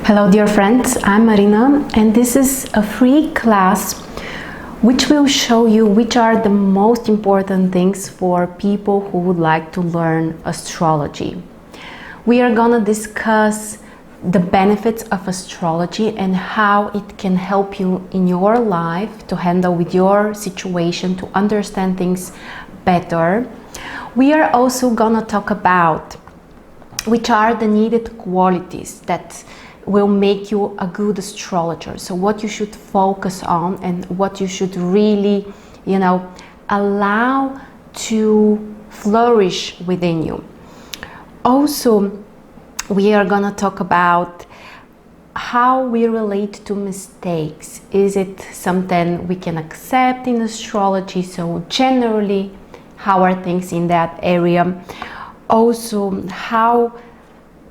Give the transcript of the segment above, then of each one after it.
Hello dear friends, I'm Marina and this is a free class which will show you which are the most important things for people who would like to learn astrology. We are gonna discuss the benefits of astrology and how it can help you in your life to handle with your situation, to understand things better. We are also gonna talk about which are the needed qualities that will make you a good astrologer. So what you should focus on and what you should really, allow to flourish within you. Also, we are gonna talk about how we relate to mistakes. Is it something we can accept in astrology? So generally, how are things in that area? Also, how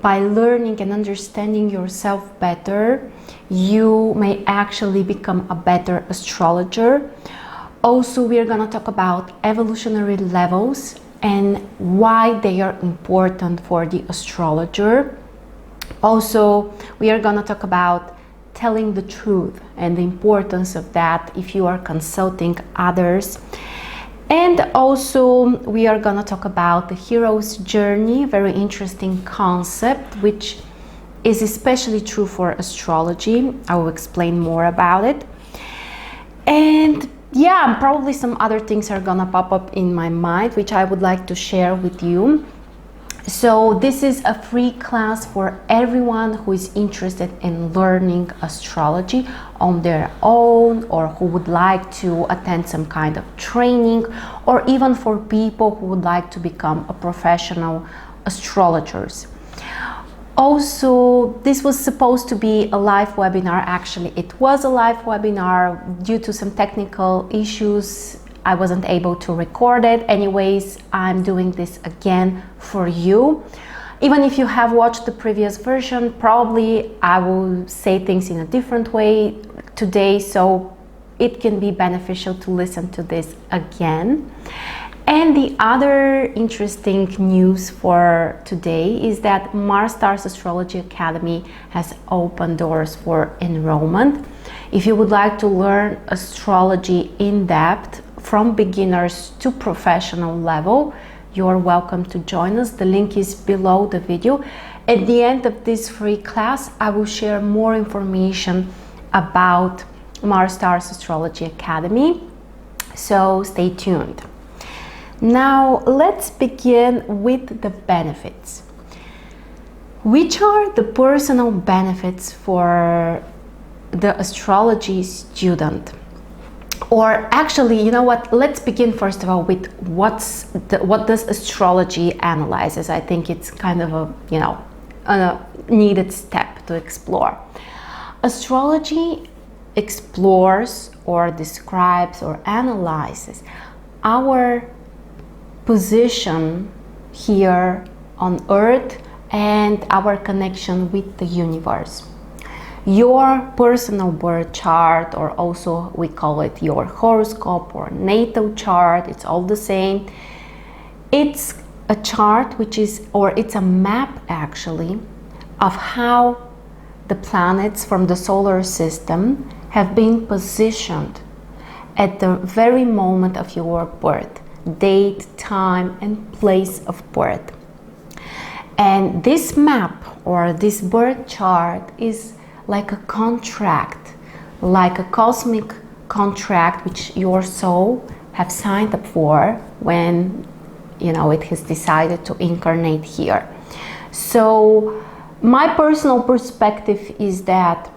by learning and understanding yourself better, you may actually become a better astrologer. Also, we are going to talk about evolutionary levels and why they are important for the astrologer. Also, we are going to talk about telling the truth and the importance of that if you are consulting others. And also we are going to talk about the hero's journey, very interesting concept, which is especially true for astrology. I will explain more about it. And yeah, probably some other things are going to pop up in my mind, which I would like to share with you. So this is a free class for everyone who is interested in learning astrology on their own, or who would like to attend some kind of training, or even for people who would like to become a professional astrologers. Also, this was supposed to be a live webinar. Actually, it was a live webinar. Due to some technical issues, I wasn't able to record it. Anyways, I'm doing this again for you. Even if you have watched the previous version, probably I will say things in a different way today, so it can be beneficial to listen to this again. And the other interesting news for today is that MarStars Astrology Academy has opened doors for enrollment. If you would like to learn astrology in depth, from beginners to professional level, you're welcome to join us. The link is below the video. At the end of this free class, I will share more information about MarStars Astrology Academy, so stay tuned. Now let's begin with the benefits. Which are the personal benefits for the astrology student? Or actually, you know what, let's begin first of all with what does astrology analyzes. I think it's kind of a needed step to explore. Astrology explores or describes or analyzes our position here on Earth and our connection with the universe. Your personal birth chart, or also we call it your horoscope or natal chart, it's all the same. It's a chart it's a map actually of how the planets from the solar system have been positioned at the very moment of your birth, date, time, and place of birth. And this map or this birth chart is like a contract, like a cosmic contract which your soul have signed up for when it has decided to incarnate here. So my personal perspective is that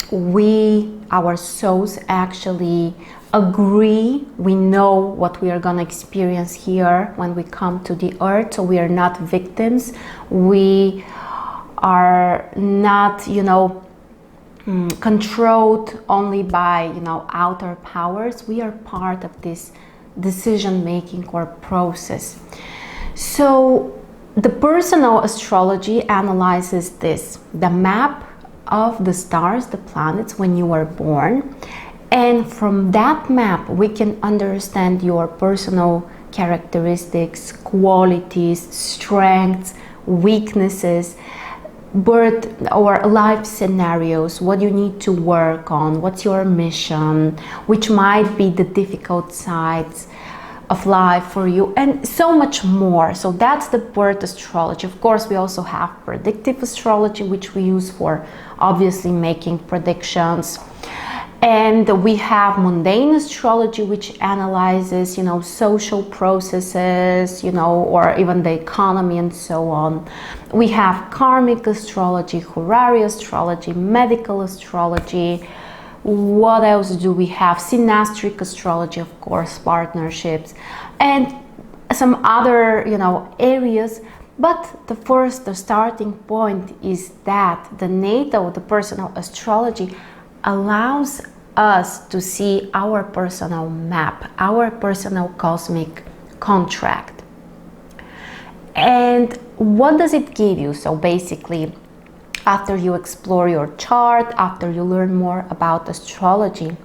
our souls actually agree. We know what we are going to experience here when we come to the earth, so we are not victims. We are not controlled only by outer powers. We are part of this decision making or process. So the personal astrology analyzes the map of the stars, the planets, when you were born, and from that map we can understand your personal characteristics, qualities, strengths, weaknesses, birth or life scenarios, what you need to work on, what's your mission, which might be the difficult sides of life for you, and so much more. So that's the birth astrology. Of course, we also have predictive astrology, which we use for obviously making predictions. And we have mundane astrology, which analyzes, social processes, or even the economy and so on. We have karmic astrology, horary astrology, medical astrology. What else do we have? Synastric astrology, of course, partnerships, and some other, areas. But the starting point is that the personal astrology allows us to see our personal map, our personal cosmic contract. And what does it give you? So basically, after you explore your chart, after you learn more about astrology,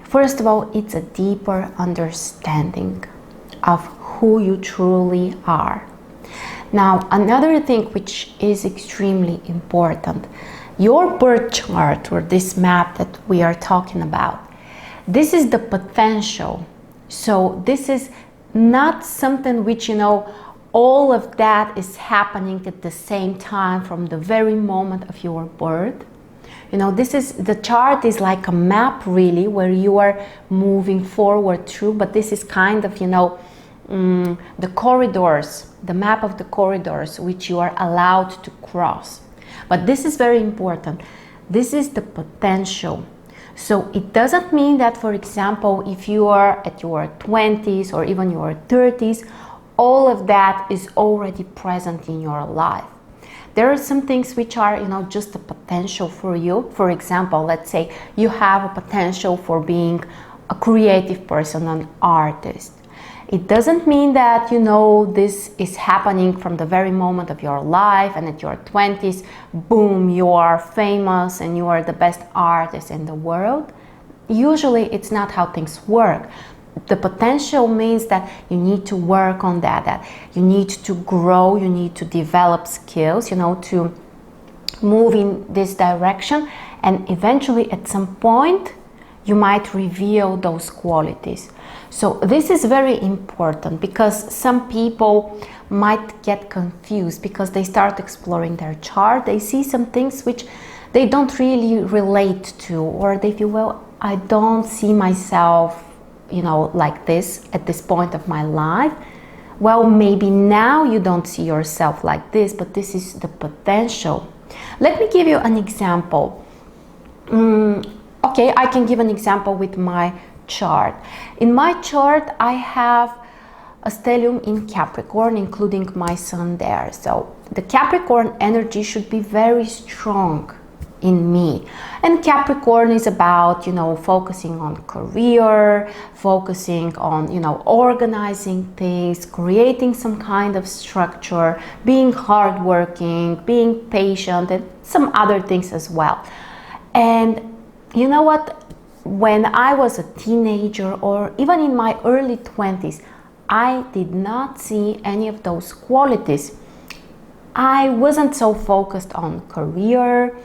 first of all, it's a deeper understanding of who you truly are. Now, another thing which is extremely important, your birth chart, or this map that we are talking about, this is the potential. So this is not something which, all of that is happening at the same time from the very moment of your birth. The chart is like a map, really, where you are moving forward through, but this is kind of, the corridors, the map of the corridors which you are allowed to cross. But this is very important. This is the potential. So it doesn't mean that, for example, if you are at your 20s or even your 30s, all of that is already present in your life. There are some things which are, just a potential for you. For example, let's say you have a potential for being a creative person, an artist. It doesn't mean that, this is happening from the very moment of your life, and at your 20s, boom, you are famous and you are the best artist in the world. Usually it's not how things work. The potential means that you need to work on that you need to grow, you need to develop skills, to move in this direction, and eventually at some point you might reveal those qualities. So this is very important, because some people might get confused because they start exploring their chart. They see some things which they don't really relate to, or they feel, well, I don't see myself, like this at this point of my life. Well, maybe now you don't see yourself like this, but this is the potential. Let me give you an example. Okay, I can give an example with my chart. In my chart, I have a stellium in Capricorn, including my sun there. So the Capricorn energy should be very strong in me. And Capricorn is about, focusing on career, focusing on, organizing things, creating some kind of structure, being hardworking, being patient, and some other things as well. And you know what? When I was a teenager, or even in my early 20s, I did not see any of those qualities. I wasn't so focused on career.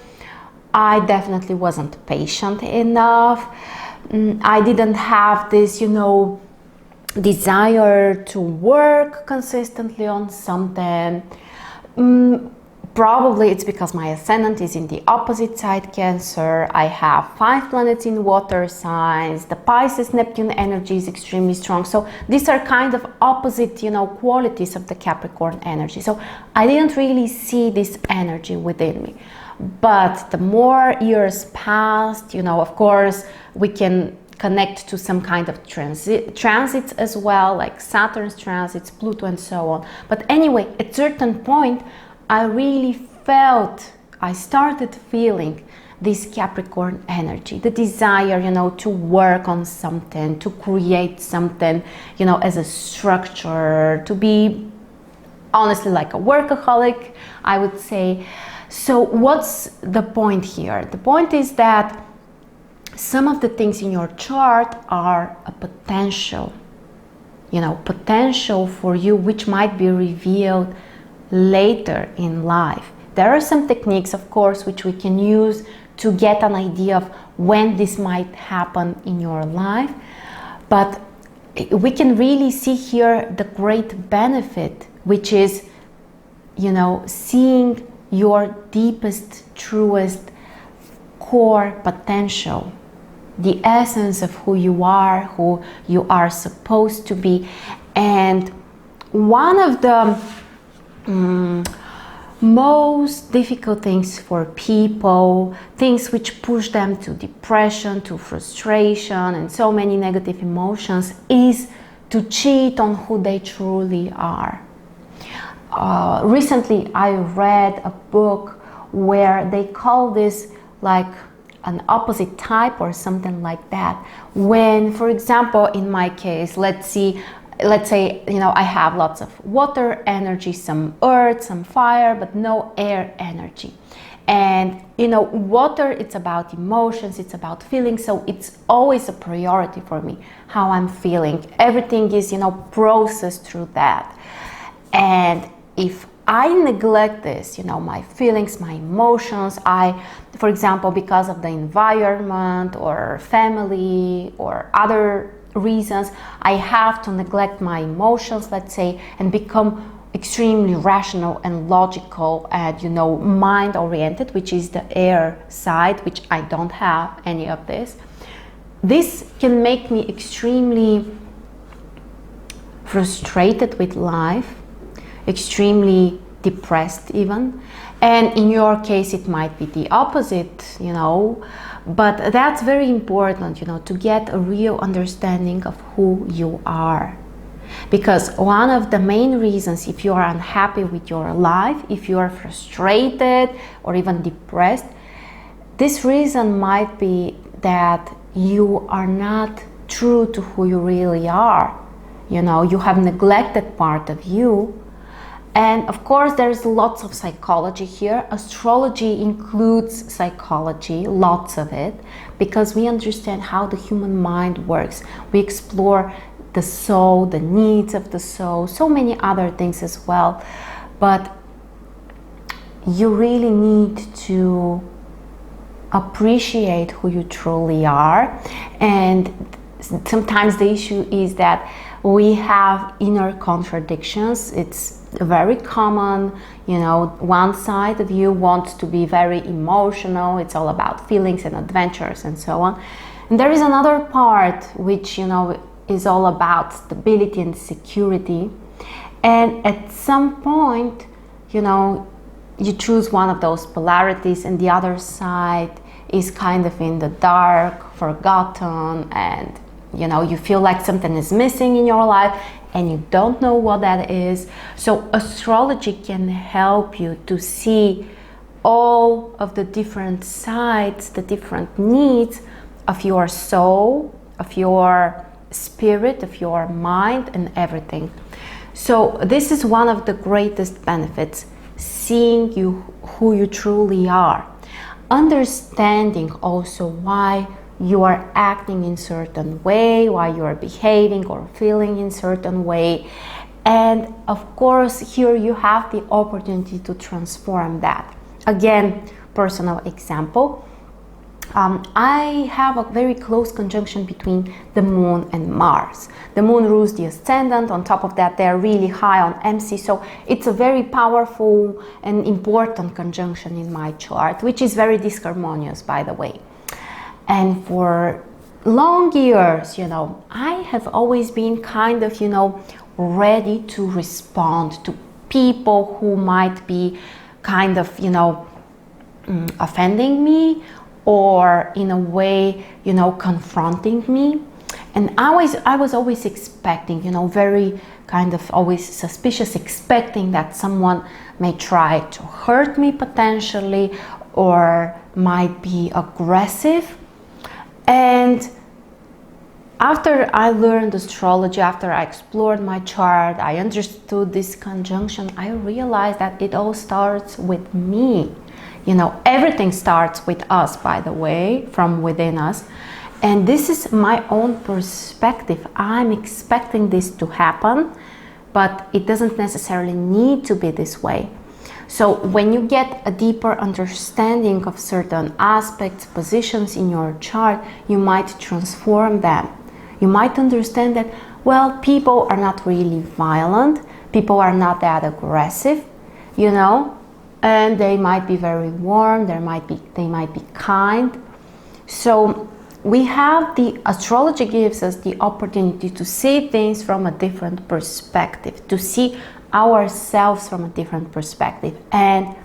I definitely wasn't patient enough. I didn't have this, desire to work consistently on something. Probably it's because my ascendant is in the opposite side, Cancer. I have 5 planets in water signs. The Pisces Neptune energy is extremely strong. So these are kind of opposite, qualities of the Capricorn energy. So I didn't really see this energy within me. But the more years passed, of course, we can connect to some kind of transits as well, like Saturn's transits, Pluto, and so on. But anyway, at a certain point, I started feeling this Capricorn energy, the desire, to work on something, to create something, as a structure, to be honestly like a workaholic, I would say. So what's the point here? The point is that some of the things in your chart are a potential, potential for you, which might be revealed later in life. There are some techniques, of course, which we can use to get an idea of when this might happen in your life, but we can really see here the great benefit, which is, you know, seeing your deepest, truest core potential, the essence of who you are supposed to be. And one of the most difficult things for people, things which push them to depression, to frustration, and so many negative emotions, is to cheat on who they truly are. Recently, I read a book where they call this like an opposite type or something like that. When, for example, in my case, let's say, you know, I have lots of water energy, some earth, some fire, but no air energy. And, you know, water, it's about emotions, it's about feelings, so it's always a priority for me, how I'm feeling. Everything is, you know, processed through that. And if I neglect this, you know, my feelings, my emotions, for example, because of the environment or family or other reasons, I have to neglect my emotions, let's say, and become extremely rational and logical and, you know, mind oriented, which is the air side, which I don't have any of this. This can make me extremely frustrated with life, extremely depressed even. And in your case, it might be the opposite, you know, but that's very important, you know, to get a real understanding of who you are. Because one of the main reasons, if you are unhappy with your life, if you are frustrated or even depressed, this reason might be that you are not true to who you really are. You know, you have neglected part of you. And of course, there's lots of psychology here. Astrology includes psychology, lots of it, because we understand how the human mind works. We explore the soul, the needs of the soul, so many other things as well. But you really need to appreciate who you truly are. And sometimes the issue is that we have inner contradictions. It's very common, you know, one side of you wants to be very emotional, it's all about feelings and adventures and so on. And there is another part which, you know, is all about stability and security. And at some point, you know, you choose one of those polarities and the other side is kind of in the dark, forgotten, and, you know, you feel like something is missing in your life and you don't know what that is. So astrology can help you to see all of the different sides, the different needs of your soul, of your spirit, of your mind, and everything. So this is one of the greatest benefits, seeing you who you truly are. Understanding also why you are acting in certain way, why you are behaving or feeling in certain way. And of course, here you have the opportunity to transform that. Again, personal example. I have a very close conjunction between the moon and Mars. The moon rules the ascendant. On top of that, they're really high on MC. So it's a very powerful and important conjunction in my chart, which is very disharmonious, by the way. And for long years, you know, I have always been kind of, you know, ready to respond to people who might be kind of, you know, offending me or in a way, you know, confronting me. And I was always expecting, you know, very kind of always suspicious, expecting that someone may try to hurt me potentially or might be aggressive. And after I learned astrology, after I explored my chart, I understood this conjunction, I realized that it all starts with me. You know, everything starts with us, by the way, from within us. And this is my own perspective. I'm expecting this to happen, but it doesn't necessarily need to be this way. So when you get a deeper understanding of certain aspects, positions in your chart, you might transform them. You might understand that, well, people are not really violent, people are not that aggressive, you know, and they might be very warm, they might be kind. So the astrology gives us the opportunity to see things from a different perspective, to see ourselves from a different perspective. And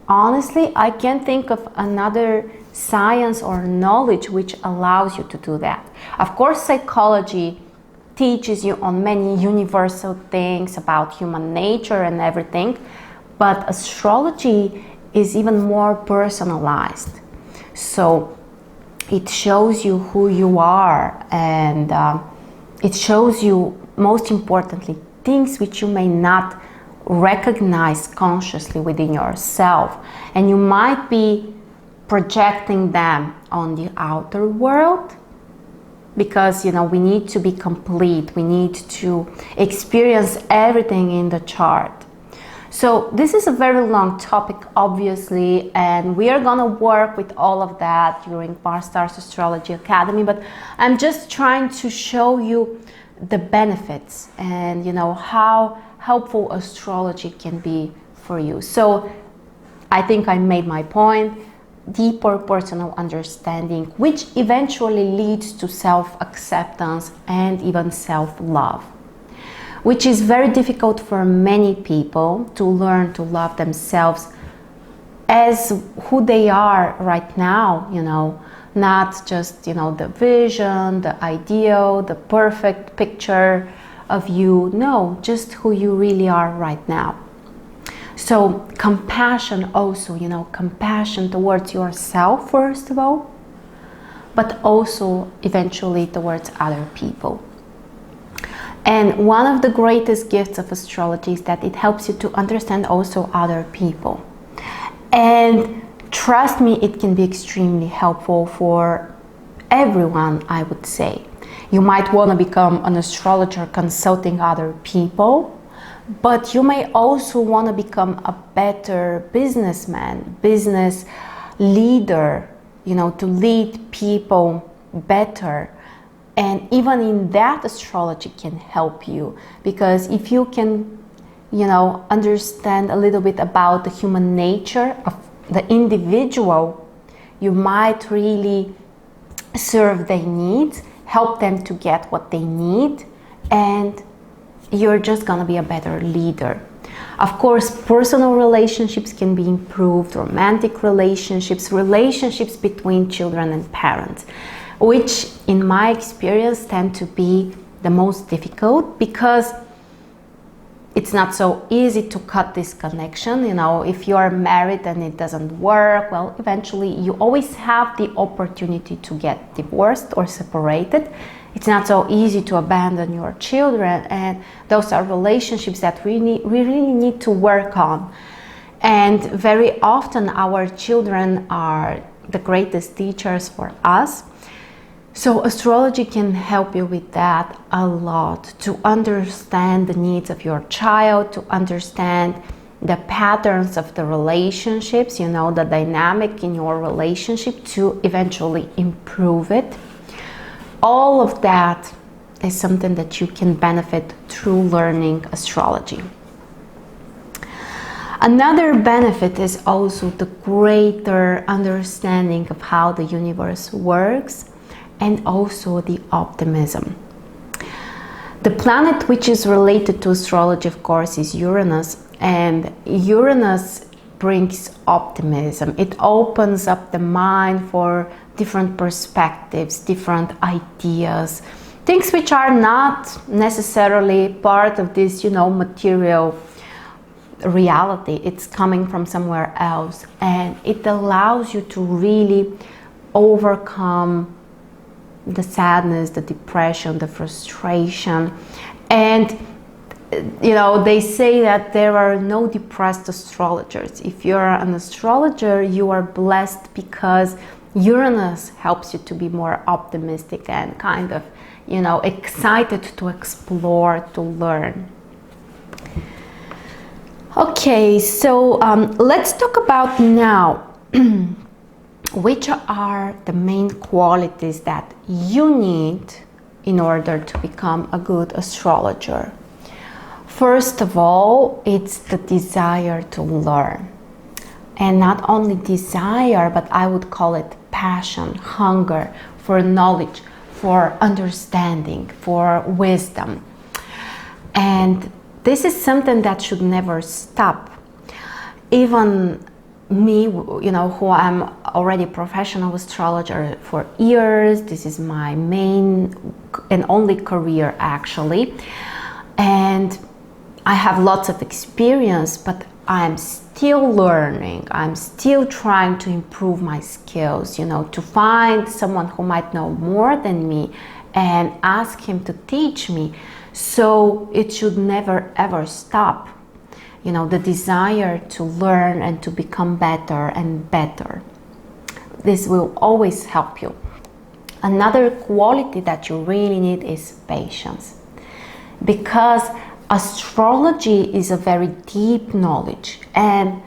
honestly, I can't think of another science or knowledge which allows you to do that. Of course, psychology teaches you on many universal things about human nature and everything, but astrology is even more personalized. So it shows you who you are, and it shows you, most importantly, things which you may not recognize consciously within yourself, and you might be projecting them on the outer world, because, you know, we need to be complete, we need to experience everything in the chart. So this is a very long topic, obviously, and we are gonna work with all of that during MarStars Astrology Academy, but I'm just trying to show you the benefits and, you know, how helpful astrology can be for you. So I think I made my point. Deeper personal understanding, which eventually leads to self-acceptance and even self-love, which is very difficult for many people to learn to love themselves as who they are right now, you know, not just, you know, the vision, the ideal, the perfect picture of you. No, just who you really are right now. So compassion also, you know, compassion towards yourself, first of all, but also eventually towards other people. And one of the greatest gifts of astrology is that it helps you to understand also other people. And trust me, it can be extremely helpful for everyone, I would say. You might want to become an astrologer consulting other people, but you may also want to become a better businessman, business leader, you know, to lead people better. And even in that, astrology can help you, because if you can, you know, understand a little bit about the human nature of the individual, you might really serve their needs, help them to get what they need, and you're just gonna be a better leader. Of course, personal relationships can be improved, romantic relationships, relationships between children and parents, which in my experience tend to be the most difficult, because it's not so easy to cut this connection. You know, if you are married and it doesn't work, well, eventually you always have the opportunity to get divorced or separated. It's not so easy to abandon your children, and those are relationships that we really need to work on. And very often our children are the greatest teachers for us. So astrology can help you with that a lot, to understand the needs of your child, to understand the patterns of the relationships, you know, the dynamic in your relationship, to eventually improve it. All of that is something that you can benefit through learning astrology. Another benefit is also the greater understanding of how the universe works, and also the optimism. The planet which is related to astrology, of course, is Uranus, and Uranus brings optimism. It opens up the mind for different perspectives, different ideas, things which are not necessarily part of this, you know, material reality. It's coming from somewhere else, and it allows you to really overcome the sadness, the depression, the frustration. And you know, they say that there are no depressed astrologers. If you're an astrologer, you are blessed, because Uranus helps you to be more optimistic and kind of, you know, excited to explore, to learn. Okay, so let's talk about now which are the main qualities that you need in order to become a good astrologer. First of all, it's the desire to learn. And not only desire, but I would call it passion, hunger for knowledge, for understanding, for wisdom. And this is something that should never stop. Even me, you know, who I'm already a professional astrologer for years, this is my main and only career actually. And I have lots of experience, but I'm still learning. I'm still trying to improve my skills, you know, to find someone who might know more than me and ask him to teach me. So it should never ever stop. You know, the desire to learn and to become better and better. This will always help you. Another quality that you really need is patience. Because astrology is a very deep knowledge, and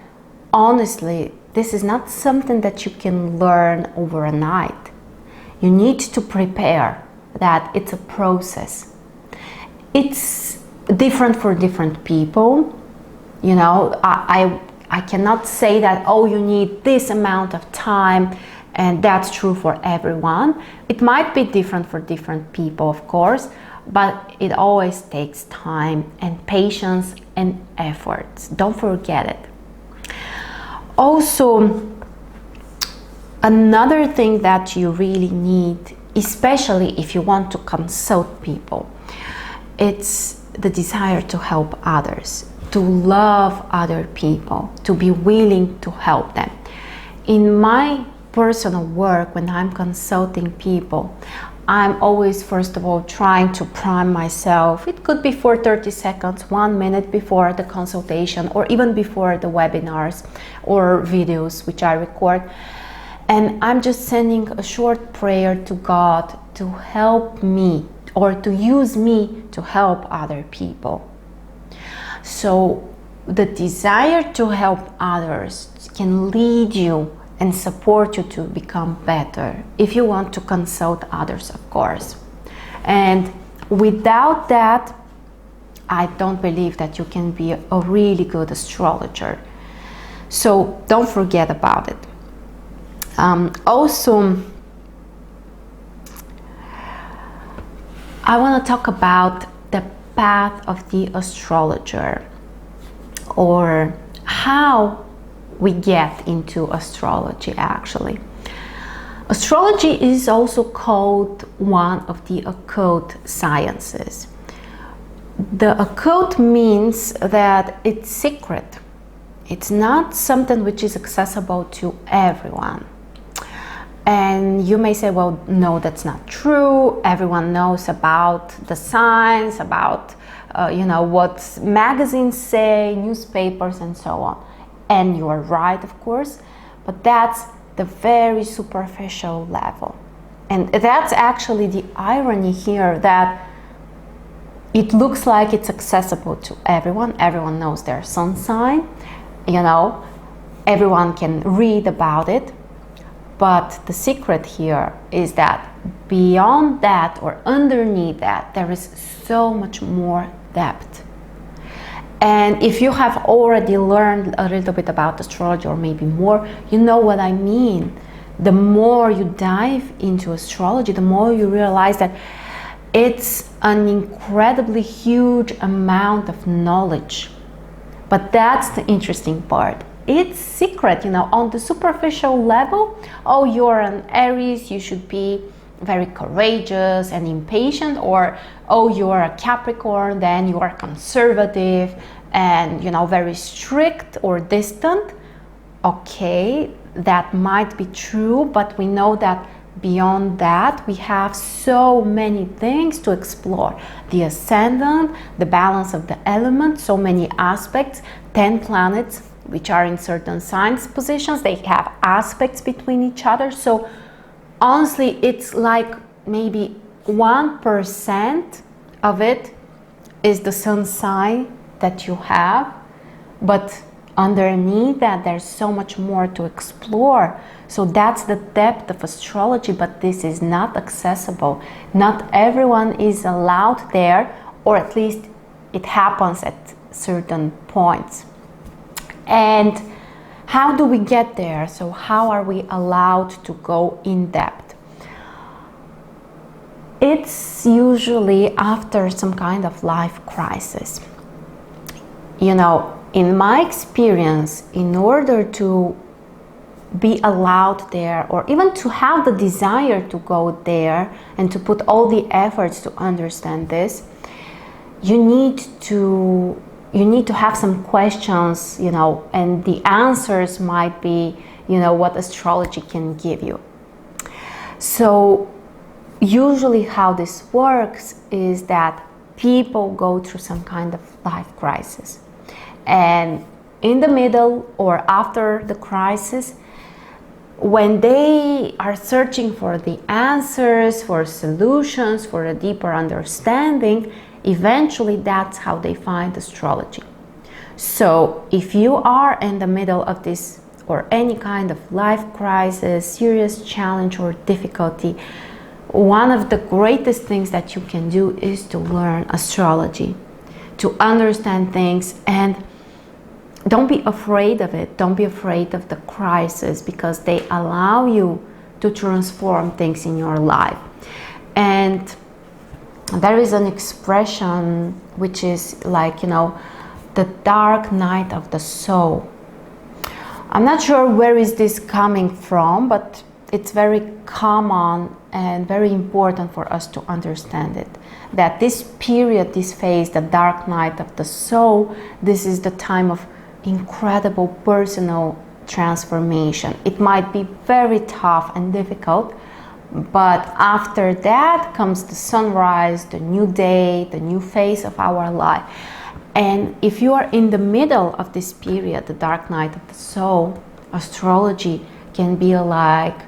honestly, this is not something that you can learn overnight. You need to prepare. That it's a process. It's different for different people. You know, I cannot say that, oh, you need this amount of time, and that's true for everyone. It might be different for different people, of course, but it always takes time and patience and efforts. Don't forget it. Also, another thing that you really need, especially if you want to consult people, it's the desire to help others, to love other people, to be willing to help them. In my personal work, when I'm consulting people, I'm always, first of all, trying to prime myself. It could be for 30 seconds, 1 minute before the consultation, or even before the webinars or videos which I record. And I'm just sending a short prayer to God to help me, or to use me to help other people. So the desire to help others can lead you and support you to become better, if you want to consult others, of course. And without that, I don't believe that you can be a really good astrologer. So don't forget about it. Also, I want to talk about the path of the astrologer, or how we get into astrology actually. Astrology is also called one of the occult sciences. The occult means that it's secret. It's not something which is accessible to everyone. And you may say, well, no, that's not true. Everyone knows about the signs, about you know, what magazines say, newspapers, and so on. And you are right, of course, but that's the very superficial level. And that's actually the irony here, that it looks like it's accessible to everyone. Everyone knows their sun sign, you know, everyone can read about it. But the secret here is that beyond that, or underneath that, there is so much more depth. And if you have already learned a little bit about astrology, or maybe more, you know what I mean. The more you dive into astrology, the more you realize that it's an incredibly huge amount of knowledge. But that's the interesting part. It's secret, you know, on the superficial level. Oh, you're an Aries, you should be very courageous and impatient, or oh, you're a Capricorn, then you are conservative and, you know, very strict or distant. Okay, that might be true, but we know that beyond that we have so many things to explore. The ascendant, the balance of the elements, so many aspects, 10 planets which are in certain signs positions, they have aspects between each other. So honestly, it's like maybe 1% of it is the sun sign that you have, but underneath that there's so much more to explore. So that's the depth of astrology, but this is not accessible. Not everyone is allowed there, or at least it happens at certain points. And how do we get there? So how are we allowed to go in depth? It's usually after some kind of life crisis. You know, in my experience, in order to be allowed there, or even to have the desire to go there and to put all the efforts to understand this, you need to have some questions, you know, and the answers might be, you know, what astrology can give you. So usually how this works is that people go through some kind of life crisis, and in the middle or after the crisis, when they are searching for the answers, for solutions, for a deeper understanding, eventually that's how they find astrology. So if you are in the middle of this or any kind of life crisis, serious challenge or difficulty, one of the greatest things that you can do is to learn astrology, to understand things, and don't be afraid of it. Don't be afraid of the crisis, because they allow you to transform things in your life. And there is an expression which is like, you know, the dark night of the soul. I'm not sure where is this coming from, but it's very common and very important for us to understand it. That this period, this phase, the dark night of the soul, this is the time of incredible personal transformation. It might be very tough and difficult, but after that comes the sunrise, the new day, the new phase of our life. And if you are in the middle of this period, the dark night of the soul, astrology can be like,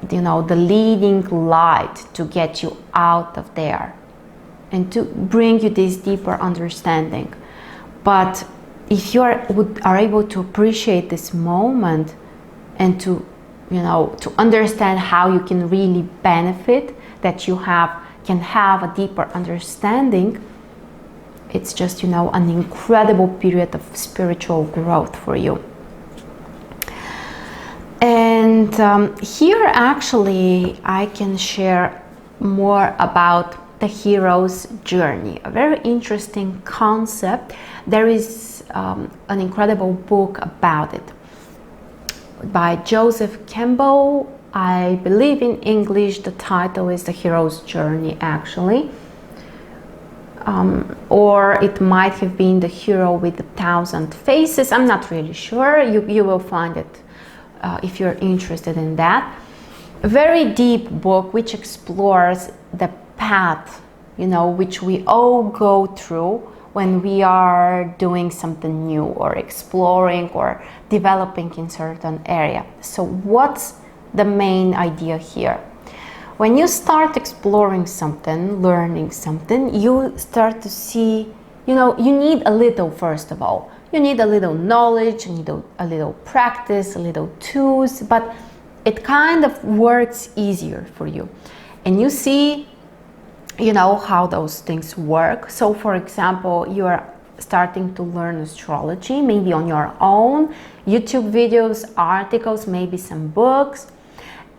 you know, the leading light to get you out of there and to bring you this deeper understanding. But if you are able to appreciate this moment and to, you know, to understand how you can really benefit, that you can have a deeper understanding, it's just, you know, an incredible period of spiritual growth for you. And here actually I can share more about the hero's journey, a very interesting concept. There is an incredible book about it by Joseph Campbell. I believe in English the title is The Hero's Journey actually, or it might have been The Hero with 1,000 Faces. I'm not really sure. You will find it if you're interested in that. A very deep book which explores the path, you know, which we all go through when we are doing something new or exploring or developing in certain area. So what's the main idea here? When you start exploring something, learning something, you start to see, you know, you need a little, first of all. You need a little knowledge, you need a little practice, a little tools, but it kind of works easier for you. And you see, you know, how those things work. So for example, you are starting to learn astrology, maybe on your own, YouTube videos, articles, maybe some books,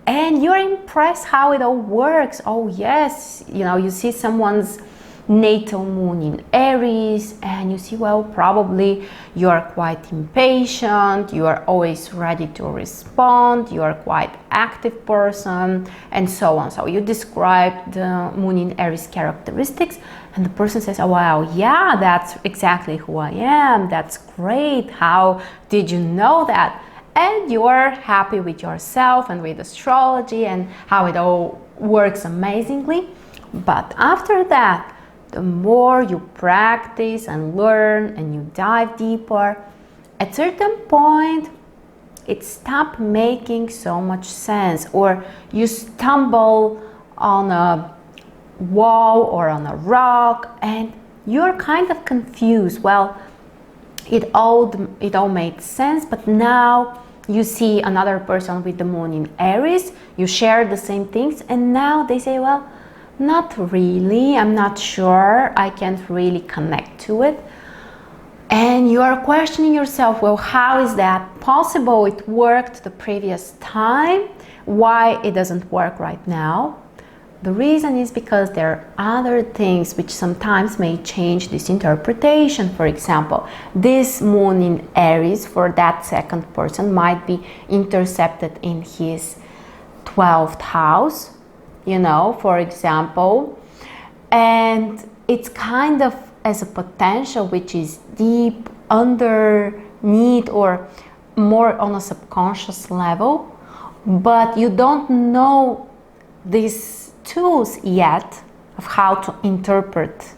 and you're impressed how it all works. Oh yes, you know, you see someone's natal moon in Aries and you see, well, probably you are quite impatient, you are always ready to respond, you are quite active person, and so on. So you describe the moon in Aries characteristics and the person says, oh wow, yeah, that's exactly who I am, that's great, how did you know that? And you are happy with yourself and with astrology and how it all works amazingly. But after that, the more you practice and learn and you dive deeper, at a certain point it stops making so much sense, or you stumble on a wall or on a rock and you're kind of confused. Well, it all made sense. But now you see another person with the moon in Aries, you share the same things, and now they say, well, not really, I'm not sure, I can't really connect to it. And you are questioning yourself, well, how is that possible? It worked the previous time, why it doesn't work right now? The reason is because there are other things which sometimes may change this interpretation. For example, this moon in Aries for that second person might be intercepted in his 12th house, you know, for example. And it's kind of as a potential which is deep underneath or more on a subconscious level, but you don't know these tools yet of how to interpret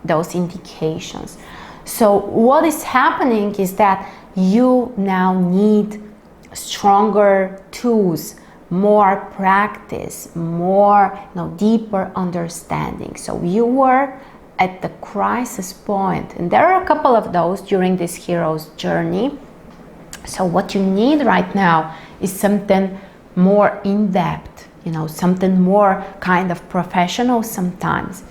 those indications. So what is happening is that you now need stronger tools, more practice, more, deeper understanding. So you were at the crisis point, and there are a couple of those during this hero's journey. So what you need right now is something more in-depth, something more kind of professional sometimes.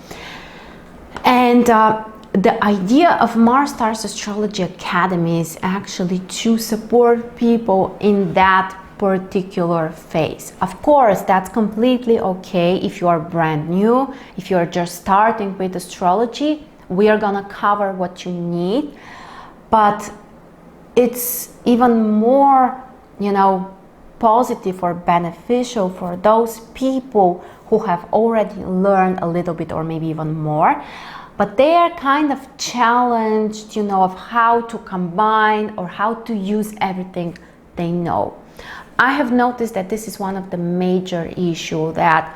And the idea of MarStars Astrology Academy is actually to support people in that particular phase. Of course, that's completely okay if you are brand new, if you are just starting with astrology. We are gonna cover what you need, but it's even more, positive or beneficial for those people who have already learned a little bit or maybe even more, but they are kind of challenged, of how to combine or how to use everything they know. I have noticed that this is one of the major issues that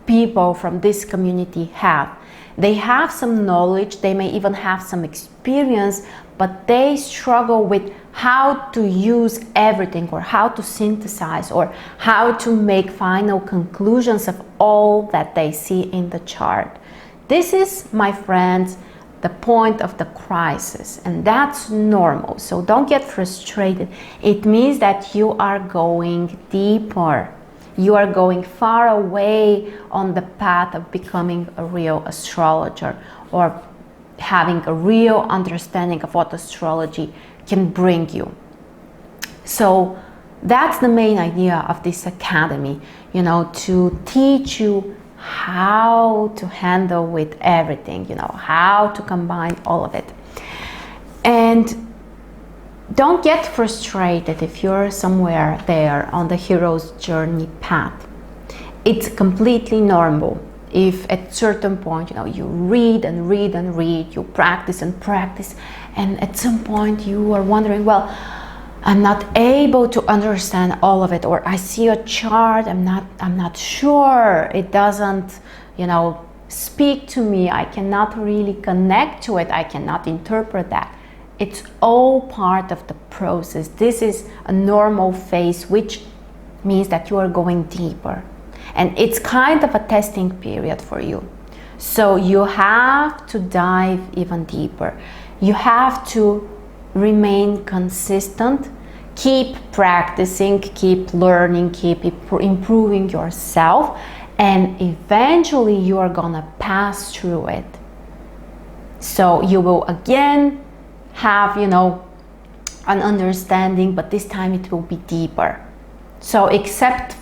people from this community have. They have some knowledge, they may even have some experience, but they struggle with how to use everything or how to synthesize or how to make final conclusions of all that they see in the chart. This is, my friends, the point of the crisis, and that's normal. So don't get frustrated. It means that you are going deeper. You are going far away on the path of becoming a real astrologer or having a real understanding of what astrology can bring you. So that's the main idea of this academy, to teach you how to handle with everything, how to combine all of it. And don't get frustrated if you're somewhere there on the hero's journey path. It's completely normal if at certain point, you read and read and read, you practice and practice, and at some point you are wondering, well, I'm not able to understand all of it, or I see a chart, I'm not sure, it doesn't, speak to me, I cannot really connect to it, I cannot interpret that. It's all part of the process. This is a normal phase, which means that you are going deeper. And it's kind of a testing period for you. So you have to dive even deeper. You have to remain consistent, keep practicing, keep learning, keep improving yourself, and eventually you are gonna pass through it. So you will again have, an understanding, but this time it will be deeper. So except,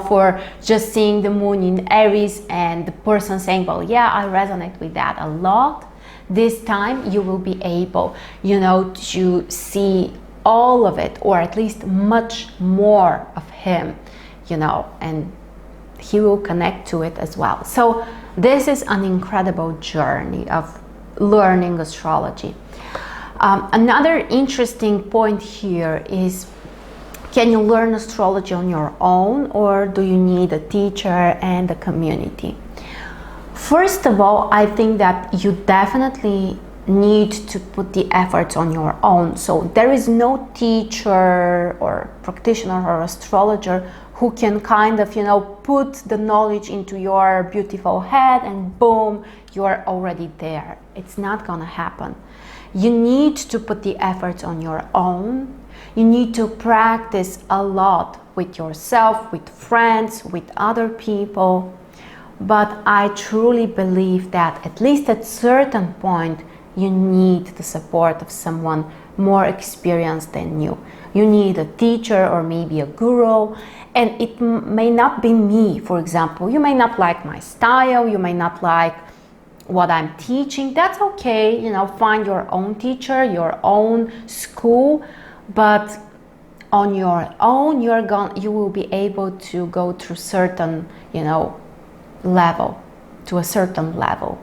for just seeing the moon in Aries and the person saying, well, yeah, I resonate with that a lot, this time you will be able, to see all of it, or at least much more of him, and he will connect to it as well. So this is an incredible journey of learning astrology. Another interesting point here is, can you learn astrology on your own, or do you need a teacher and a community? First of all, I think that you definitely need to put the efforts on your own. So there is no teacher or practitioner or astrologer who can kind of, put the knowledge into your beautiful head and boom, you are already there. It's not gonna happen. You need to put the effort on your own. You need to practice a lot with yourself, with friends, with other people. But I truly believe that at least at a certain point, you need the support of someone more experienced than you. You need a teacher or maybe a guru, and it may not be me, for example. You may not like my style, you may not like what I'm teaching. That's okay, you know, find your own teacher, your own school, but on your own, you will be able to go through certain, you know, level, to a certain level.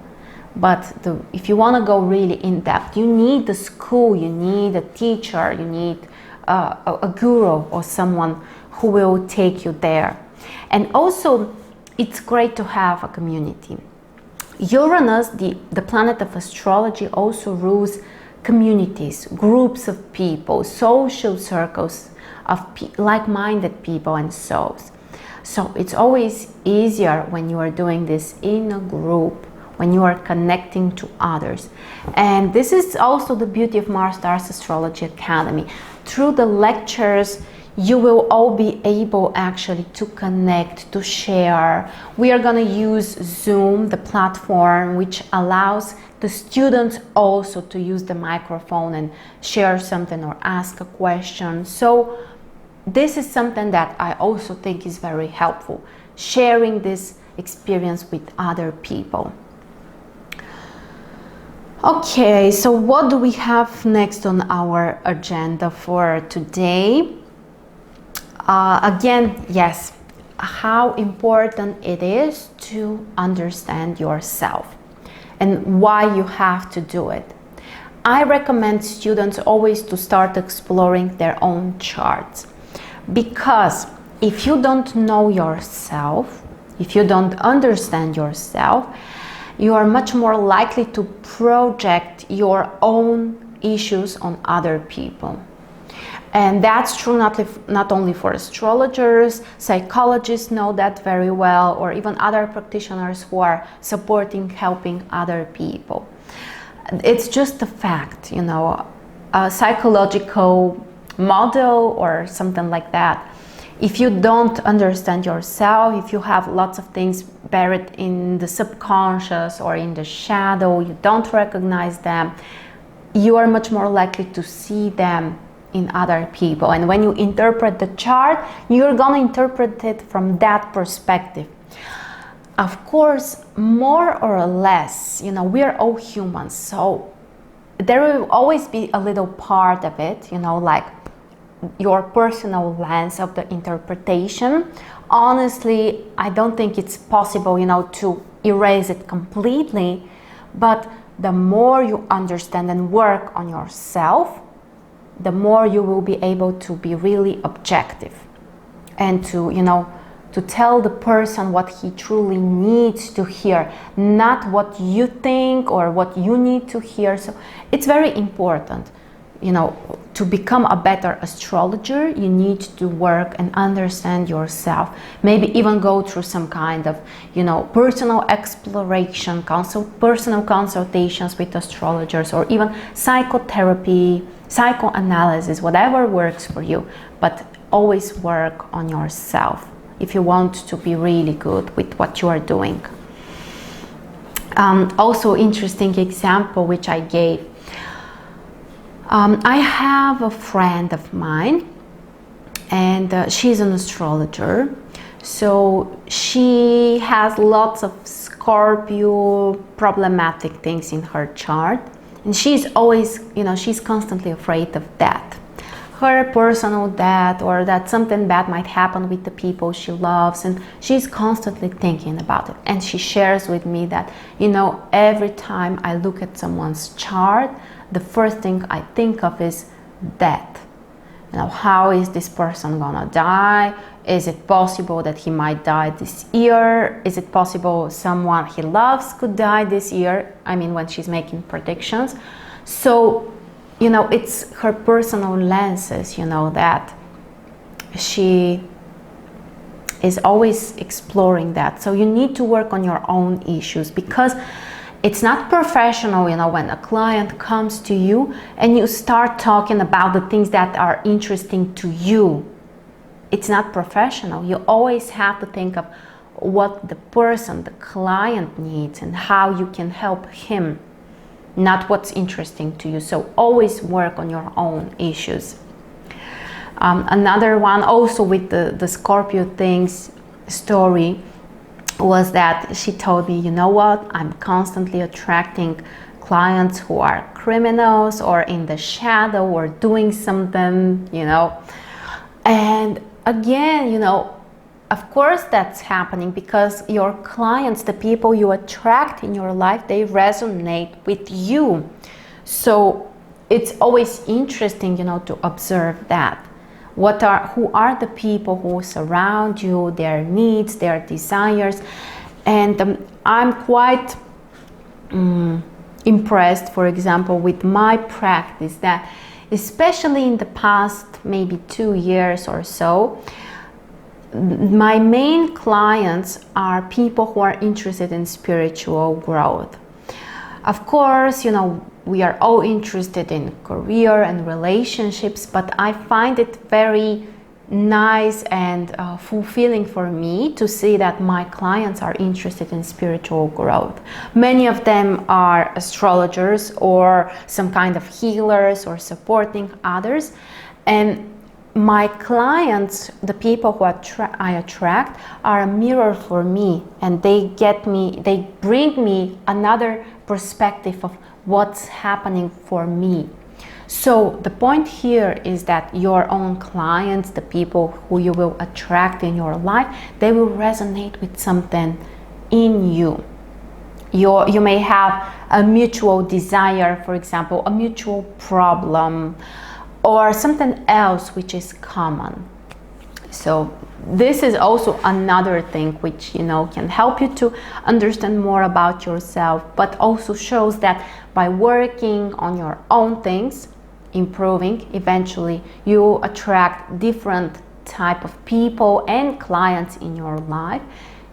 But if you want to go really in depth, you need the school, you need a teacher, you need a guru or someone who will take you there. And also, it's great to have a community. Uranus, the planet of astrology, also rules communities, groups of people, social circles of like-minded people and souls. So it's always easier when you are doing this in a group, when you are connecting to others. And this is also the beauty of MarStars Astrology Academy. Through the lectures, you will all be able actually to connect, to share. We are going to use Zoom, the platform, which allows the students also to use the microphone and share something or ask a question. So this is something that I also think is very helpful, sharing this experience with other people. Okay, so what do we have next on our agenda for today? Again, yes, how important it is to understand yourself and why you have to do it. I recommend students always to start exploring their own charts, because if you don't know yourself, if you don't understand yourself, you are much more likely to project your own issues on other people. And that's true not only for astrologers, psychologists know that very well, or even other practitioners who are supporting, helping other people. It's just a fact, you know, a psychological model or something like that. If you don't understand yourself, if you have lots of things buried in the subconscious or in the shadow, you don't recognize them, you are much more likely to see them in other people. And when you interpret the chart, you're gonna interpret it from that perspective. Of course, more or less, you know, we're all humans, so there will always be a little part of it, you know, like your personal lens of the interpretation. Honestly, I don't think it's possible, you know, to erase it completely, but the more you understand and work on yourself, the more you will be able to be really objective and to, you know, to tell the person what he truly needs to hear, not what you think or what you need to hear. So it's very important, you know, to become a better astrologer, you need to work and understand yourself. Maybe even go through some kind of, you know, personal exploration, personal consultations with astrologers, or even psychotherapy, psychoanalysis, whatever works for you. But always work on yourself if you want to be really good with what you are doing. Also, interesting example which I gave. I have a friend of mine, and she's an astrologer. So she has lots of Scorpio problematic things in her chart, and she's always, you know, she's constantly afraid of death, her personal death, or that something bad might happen with the people she loves, and she's constantly thinking about it. And she shares with me that, you know, every time I look at someone's chart, the first thing I think of is death. You know, how is this person gonna die? Is it possible that he might die this year? Is it possible someone he loves could die this year? I mean, when she's making predictions. So, you know, it's her personal lenses, you know, that she is always exploring that. So you need to work on your own issues, because It's not professional, you know, when a client comes to you and you start talking about the things that are interesting to you. It's not professional. You always have to think of what the person, the client needs and how you can help him, not what's interesting to you. So always work on your own issues. Another one also with the Scorpio things story was that she told me, you know what, I'm constantly attracting clients who are criminals or in the shadow or doing something, you know. And again, you know, of course that's happening because your clients, the people you attract in your life, they resonate with you. So it's always interesting, you know, to observe that. Who are the people who surround you, their needs, their desires. And I'm quite impressed, for example, with my practice, that especially in the past maybe 2 years or so, my main clients are people who are interested in spiritual growth. Of course, you know, we are all interested in career and relationships, but I find it very nice and fulfilling for me to see that my clients are interested in spiritual growth. Many of them are astrologers or some kind of healers or supporting others. And my clients, the people who I attract, are a mirror for me, and they bring me another perspective of what's happening for me. So the point here is that your own clients, the people who you will attract in your life, they will resonate with something in you. You may have a mutual desire, for example, a mutual problem, or something else which is common. So this is also another thing which, you know, can help you to understand more about yourself, but also shows that by working on your own things, improving, eventually you attract different type of people and clients in your life.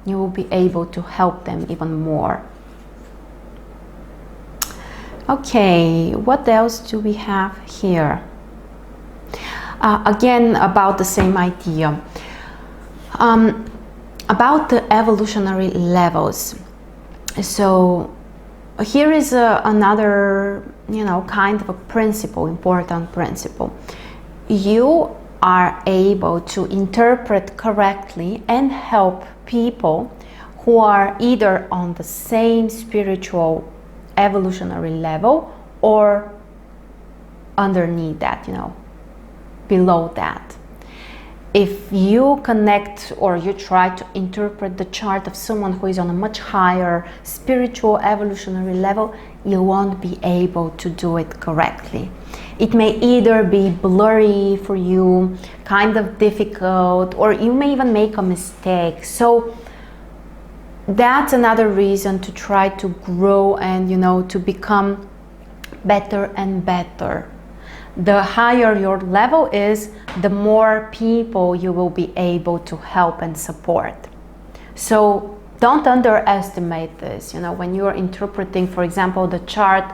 You will be able to help them even more. Okay, what else do we have here? Again, about the same idea. About the evolutionary levels. So here is another, you know, kind of a principle, important principle. You are able to interpret correctly and help people who are either on the same spiritual evolutionary level or underneath that, you know, below that. If you connect or you try to interpret the chart of someone who is on a much higher spiritual evolutionary level, you won't be able to do it correctly. It may either be blurry for you, kind of difficult, or you may even make a mistake. So that's another reason to try to grow and, you know, to become better and better. The higher your level is, the more people you will be able to help and support. So don't underestimate this. You know, when you're interpreting, for example, the chart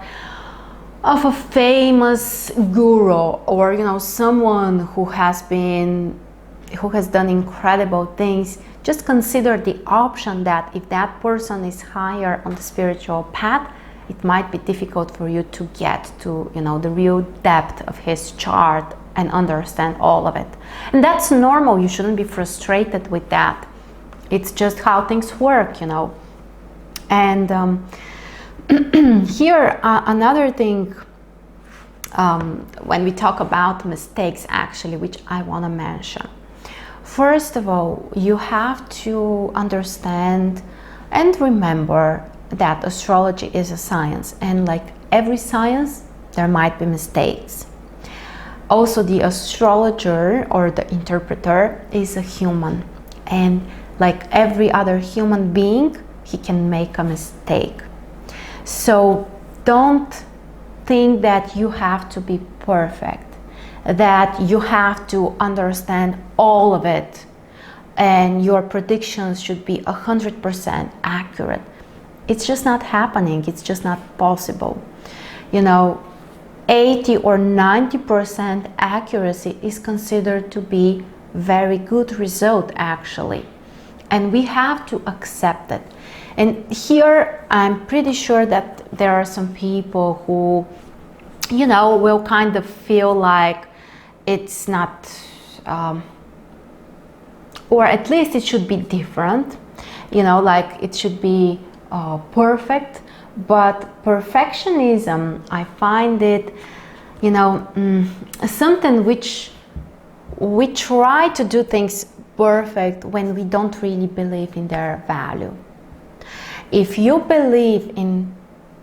of a famous guru, or, you know, someone who has done incredible things, just consider the option that if that person is higher on the spiritual path, it might be difficult for you to get to, you know, the real depth of his chart and understand all of it. And that's normal. You shouldn't be frustrated with that. It's just how things work, you know. And here, another thing, when we talk about mistakes, actually, which I want to mention. First of all, you have to understand and remember that astrology is a science, and like every science, there might be mistakes. Also, the astrologer or the interpreter is a human, and like every other human being, he can make a mistake. So don't think that you have to be perfect, that you have to understand all of it, and your predictions should be 100% accurate. It's just not happening. It's just not possible. You know, 80 or 90% accuracy is considered to be very good result, actually. And we have to accept it. And here, I'm pretty sure that there are some people who, you know, will kind of feel like it's not, or at least it should be different, you know, like it should be perfect. But perfectionism, I find it, you know, something which we try to do things perfect when we don't really believe in their value. If you believe in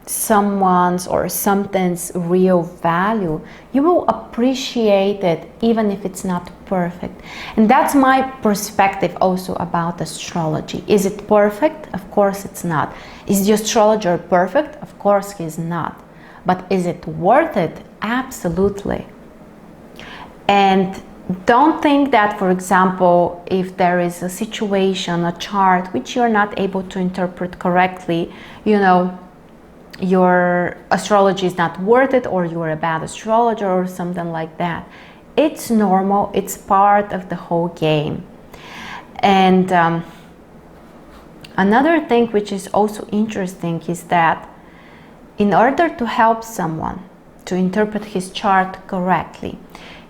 someone's or something's real value, you will appreciate it even if it's not perfect. And that's my perspective also about astrology. Is it perfect? Of course it's not. Is the astrologer perfect? Of course he's not. But is it worth it? Absolutely. And don't think that, for example, if there is a situation, a chart, which you're not able to interpret correctly, you know, your astrology is not worth it, or you're a bad astrologer or something like that. It's normal. It's part of the whole game. And another thing which is also interesting is that in order to help someone to interpret his chart correctly,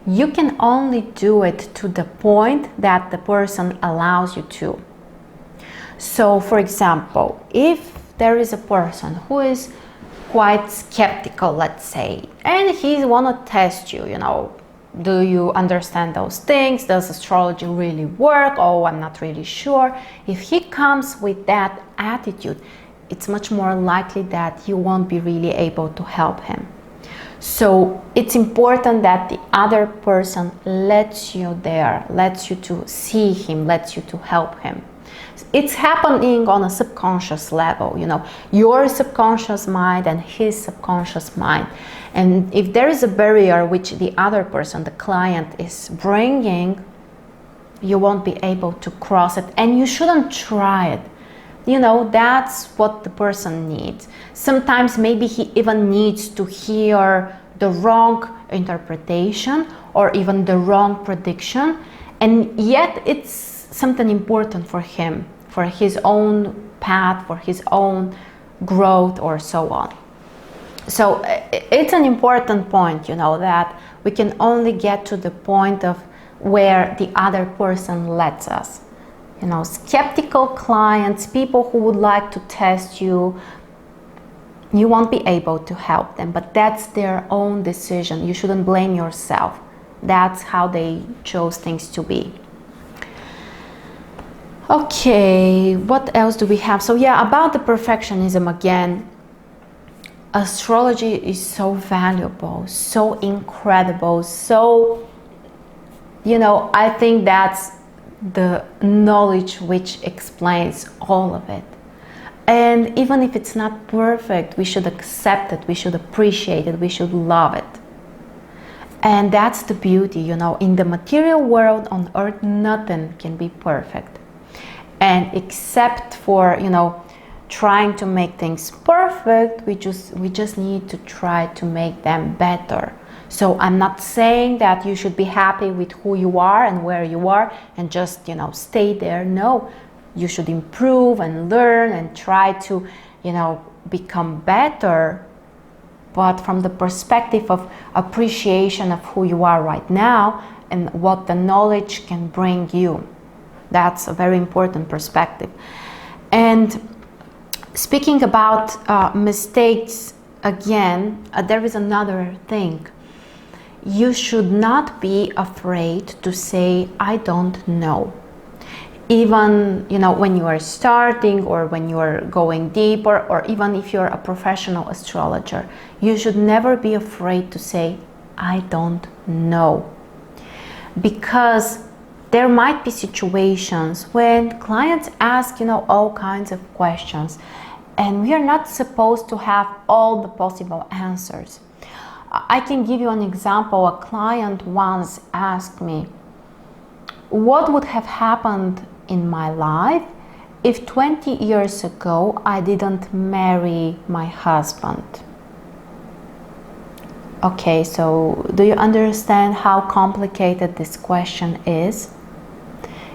you can only do it to the point that the person allows you to. So, for example, if there is a person who is quite skeptical, let's say, and he want to test you, you know, do you understand those things? Does astrology really work? Oh, I'm not really sure. If he comes with that attitude, it's much more likely that you won't be really able to help him. So it's important that the other person lets you there, lets you to see him, lets you to help him. It's happening on a subconscious level, you know, your subconscious mind and his subconscious mind. And if there is a barrier which the other person, the client, is bringing, you won't be able to cross it, and you shouldn't try it. You know, that's what the person needs. Sometimes maybe he even needs to hear the wrong interpretation or even the wrong prediction, and yet it's something important for him, for his own path, for his own growth, or so on. So it's an important point, you know, that we can only get to the point of where the other person lets us. You know, skeptical clients, people who would like to test you, you won't be able to help them, but that's their own decision. You shouldn't blame yourself. That's how they chose things to be. Okay, what else do we have? So yeah, about the perfectionism again, astrology is so valuable, so incredible, so, you know, I think that's the knowledge which explains all of it. And even if it's not perfect, we should accept it, we should appreciate it, we should love it. And that's the beauty, you know, in the material world on earth, nothing can be perfect. And except for, you know, trying to make things perfect, we just need to try to make them better. So I'm not saying that you should be happy with who you are and where you are and just, you know, stay there. No, you should improve and learn and try to, you know, become better, but from the perspective of appreciation of who you are right now and what the knowledge can bring you. That's a very important perspective. And speaking about mistakes, again, there is another thing. You should not be afraid to say, I don't know. Even, you know, when you are starting or when you are going deeper, or even if you're a professional astrologer, you should never be afraid to say, I don't know. Because there might be situations when clients ask, you know, all kinds of questions, and we are not supposed to have all the possible answers. I can give you an example. A client once asked me, what would have happened in my life if 20 years ago I didn't marry my husband. Okay, so do you understand how complicated this question is?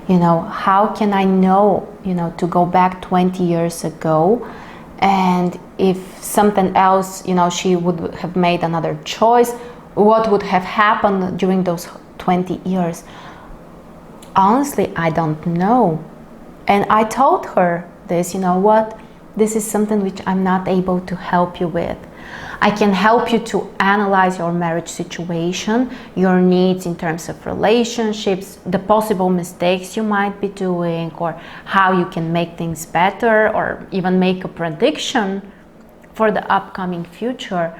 You know, how can I know, you know, to go back 20 years ago, and if something else, you know, she would have made another choice, what would have happened during those 20 years? Honestly, I don't know. And I told her this, you know what, this is something which I'm not able to help you with. I can help you to analyze your marriage situation, your needs in terms of relationships, the possible mistakes you might be doing, or how you can make things better, or even make a prediction for the upcoming future.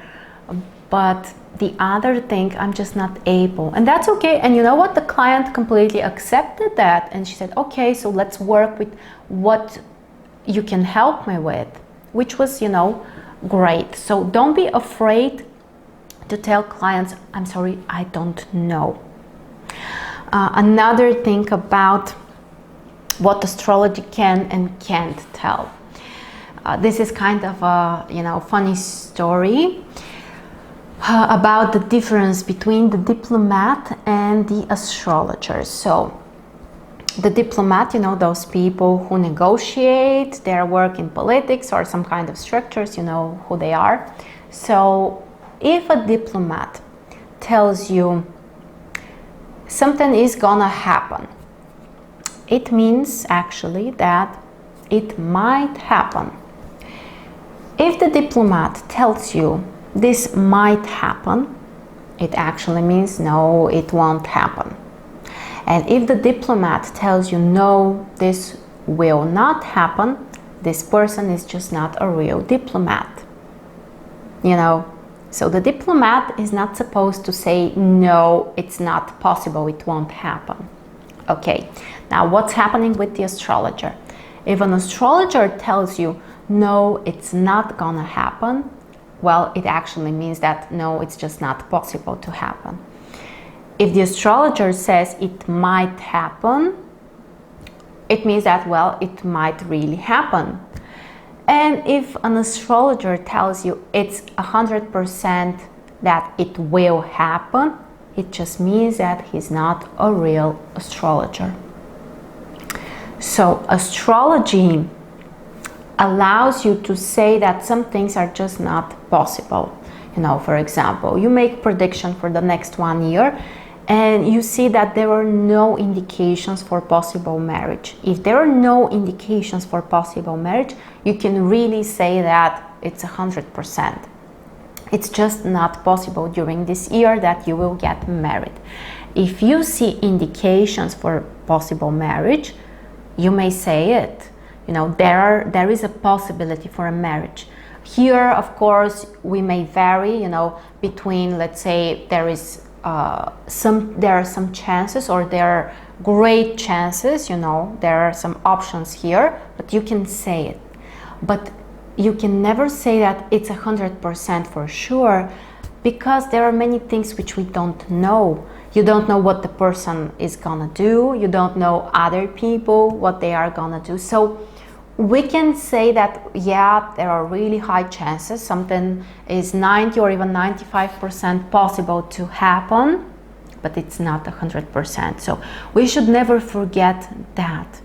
But the other thing, I'm just not able. And that's okay. And you know what? The client completely accepted that. And she said, okay, so let's work with what you can help me with, which was, you know, great. So don't be afraid to tell clients, I'm sorry, I don't know. Another thing about what astrology can and can't tell. This is kind of a, you know, funny story about the difference between the diplomat and the astrologer. So the diplomat, you know, those people who negotiate their work in politics or some kind of structures, you know who they are. So if a diplomat tells you something is gonna happen, it means actually that it might happen. If the diplomat tells you this might happen, it actually means no, it won't happen. And if the diplomat tells you no, this will not happen, this person is just not a real diplomat. You know, so the diplomat is not supposed to say no, it's not possible, it won't happen. Okay, now what's happening with the astrologer? If an astrologer tells you no, it's not gonna happen, well, it actually means that no, it's just not possible to happen. If the astrologer says it might happen, it means that, well, it might really happen. And if an astrologer tells you it's 100% that it will happen, it just means that he's not a real astrologer. So astrology allows you to say that some things are just not possible. You know, for example, you make prediction for the next 1 year and you see that there are no indications for possible marriage. If there are no indications for possible marriage, you can really say that it's 100%. It's just not possible during this year that you will get married. If you see indications for possible marriage, you may say it. You know, there is a possibility for a marriage. Here, of course, we may vary, you know, between, let's say, there are some chances, or there are great chances, you know, there are some options here, but you can say it. But you can never say that it's 100% for sure, because there are many things which we don't know. You don't know what the person is gonna do. You don't know other people, what they are gonna do. So we can say that, yeah, there are really high chances. Something is 90 or even 95% possible to happen, but it's not 100%. So we should never forget that.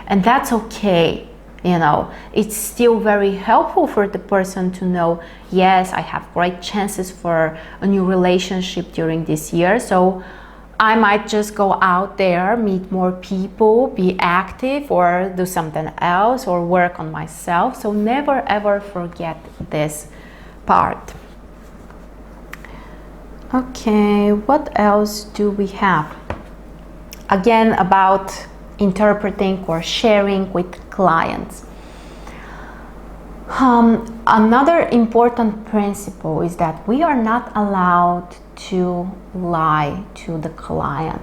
And that's okay. You know, it's still very helpful for the person to know, yes, I have great chances for a new relationship during this year. So I might just go out there, meet more people, be active, or do something else, or work on myself. So never ever forget this part. Okay, what else do we have? Again, about interpreting or sharing with clients. Another important principle is that we are not allowed to lie to the client.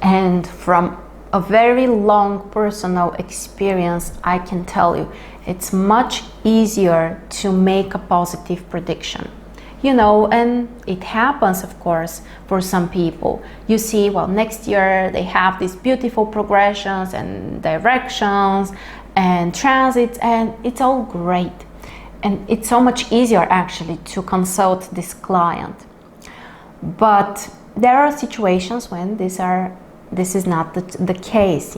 And from a very long personal experience, I can tell you, it's much easier to make a positive prediction. and it happens, of course, for some people. You see, well, next year they have these beautiful progressions and directions and transits, and it's all great. And it's so much easier actually to consult this client. But there are situations when this is not the case,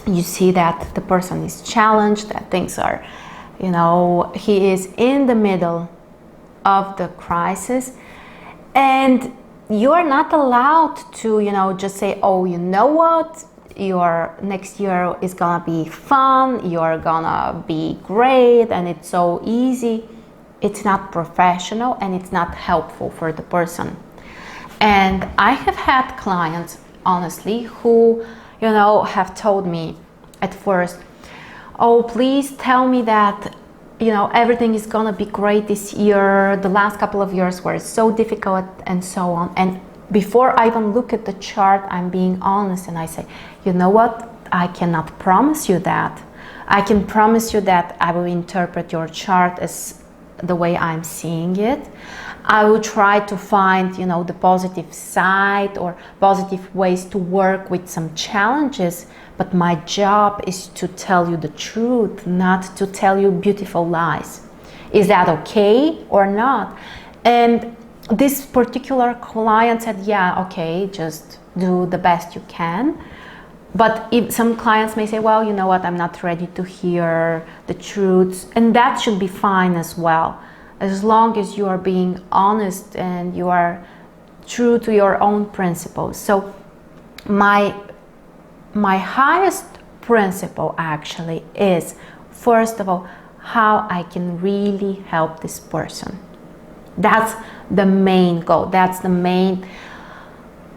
You see that the person is challenged, that things are, he is in the middle of the crisis, and you are not allowed to, just say, oh, you know what, your next year is gonna be fun, you're gonna be great, and it's so easy. It's not professional, and it's not helpful for the person. And I have had clients, honestly, who, have told me at first, oh, please tell me that, everything is gonna be great this year. The last couple of years were so difficult and so on. And before I even look at the chart, I'm being honest, and I say, you know what? I cannot promise you that. I can promise you that I will interpret your chart as the way I'm seeing it. I will try to find, the positive side or positive ways to work with some challenges. But my job is to tell you the truth, not to tell you beautiful lies. Is that okay or not? And this particular client said, yeah, okay, just do the best you can. But if some clients may say, well, you know what, I'm not ready to hear the truths. And that should be fine as well. As long as you are being honest and you are true to your own principles. So my highest principle actually is, first of all, how I can really help this person. That's the main goal. That's the main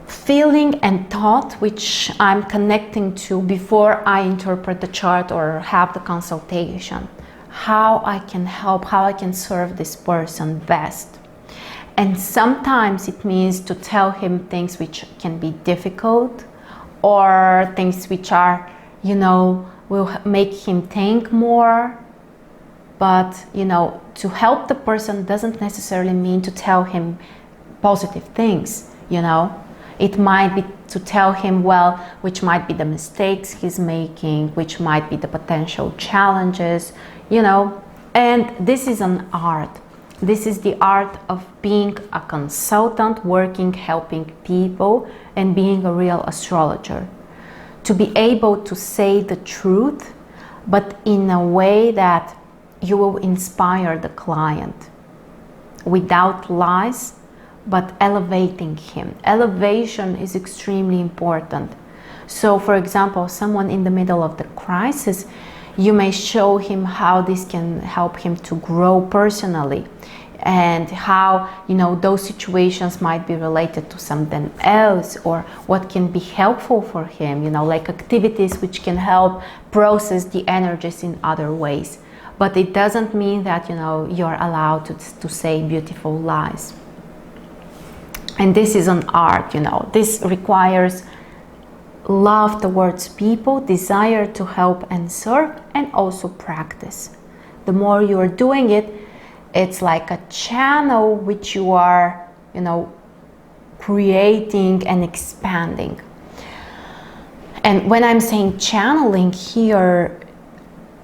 feeling and thought which I'm connecting to before I interpret the chart or have the consultation. How I can help, how I can serve this person best. And sometimes it means to tell him things which can be difficult, or things which are, will make him think more. But, to help the person doesn't necessarily mean to tell him positive things, It might be to tell him, well, which might be the mistakes he's making, which might be the potential challenges, And this is an art. This is the art of being a consultant, working, helping people, and being a real astrologer. To be able to say the truth, but in a way that you will inspire the client without lies, but elevating him. Elevation is extremely important. So, for example, someone in the middle of the crisis, you may show him how this can help him to grow personally, and how, those situations might be related to something else, or what can be helpful for him, like activities which can help process the energies in other ways. But it doesn't mean that, you're allowed to say beautiful lies. And this is an art, This requires love towards people, desire to help and serve, and also practice. The more you are doing it, it's like a channel which you are, creating and expanding. And when I'm saying channeling here,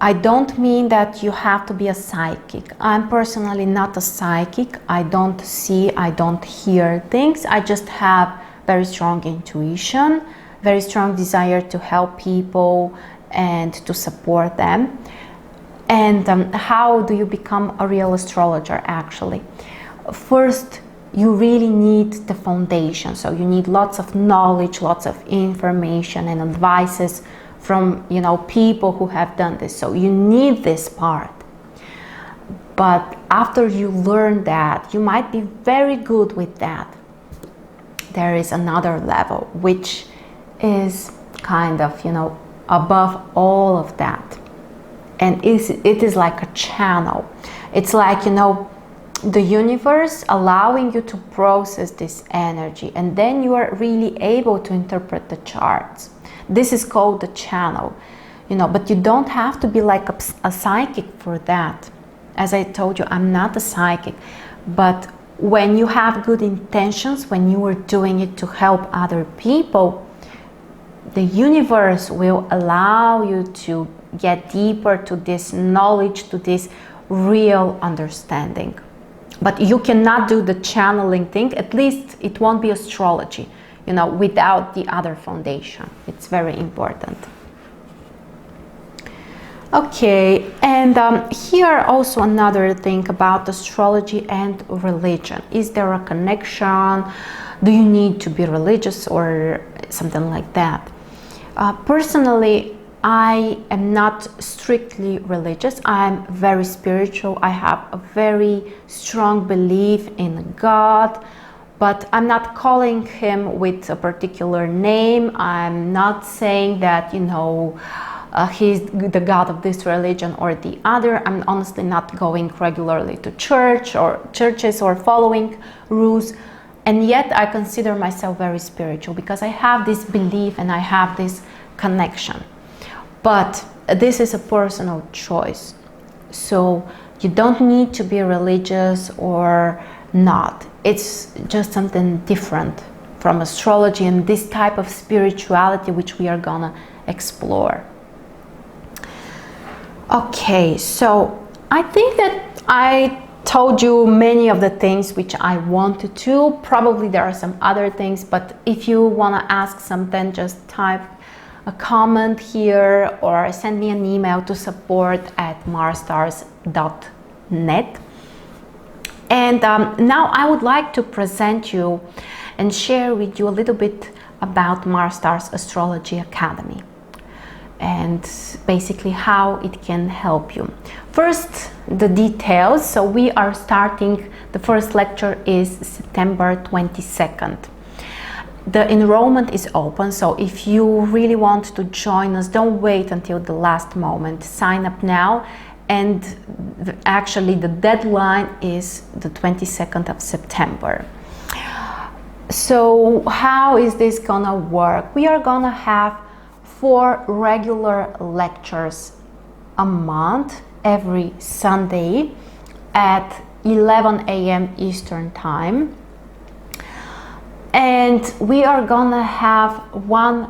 I don't mean that you have to be a psychic. I'm personally not a psychic. I don't see, I don't hear things. I just have very strong intuition, very strong desire to help people and to support them. And how do you become a real astrologer actually? First, you really need the foundation. So you need lots of knowledge, lots of information and advices from, people who have done this. So you need this part. But after you learn that, you might be very good with that. There is another level, which is kind of, above all of that. And it is like a channel. It's like, the universe allowing you to process this energy, and then you are really able to interpret the charts. This is called the channel, but you don't have to be like a psychic for that. As I told you, I'm not a psychic, But when you have good intentions, when you are doing it to help other people, the universe will allow you to get deeper to this knowledge, to this real understanding. But you cannot do the channeling thing, at least it won't be astrology, you know, without the other foundation. It's very important. Okay, and here also another thing about astrology and religion. Is there a connection? Do you need to be religious or something like that? Personally, I am not strictly religious. I'm very spiritual. I have a very strong belief in God, but I'm not calling him with a particular name. I'm not saying that, you know, he's the God of this religion or the other. I'm honestly not going regularly to churches or following rules. And yet I consider myself very spiritual because I have this belief and I have this connection. But this is a personal choice. So you don't need to be religious or not. It's just something different from astrology and this type of spirituality which we are gonna explore. Okay, so I think that I told you many of the things which I wanted to. Probably there are some other things, but if you want to ask something, just type a comment here or send me an email to support@marstars.net. And now I would like to present you and share with you a little bit about MarStars Astrology Academy and basically how it can help you. First, the details. So we are starting, the first lecture is September 22nd. The enrollment is open, so if you really want to join us, don't wait until the last moment. Sign up now, and actually the deadline is the 22nd of September. So how is this gonna work? We are gonna have 4 regular lectures a month, every Sunday at 11 a.m. Eastern Time. And we are gonna have 1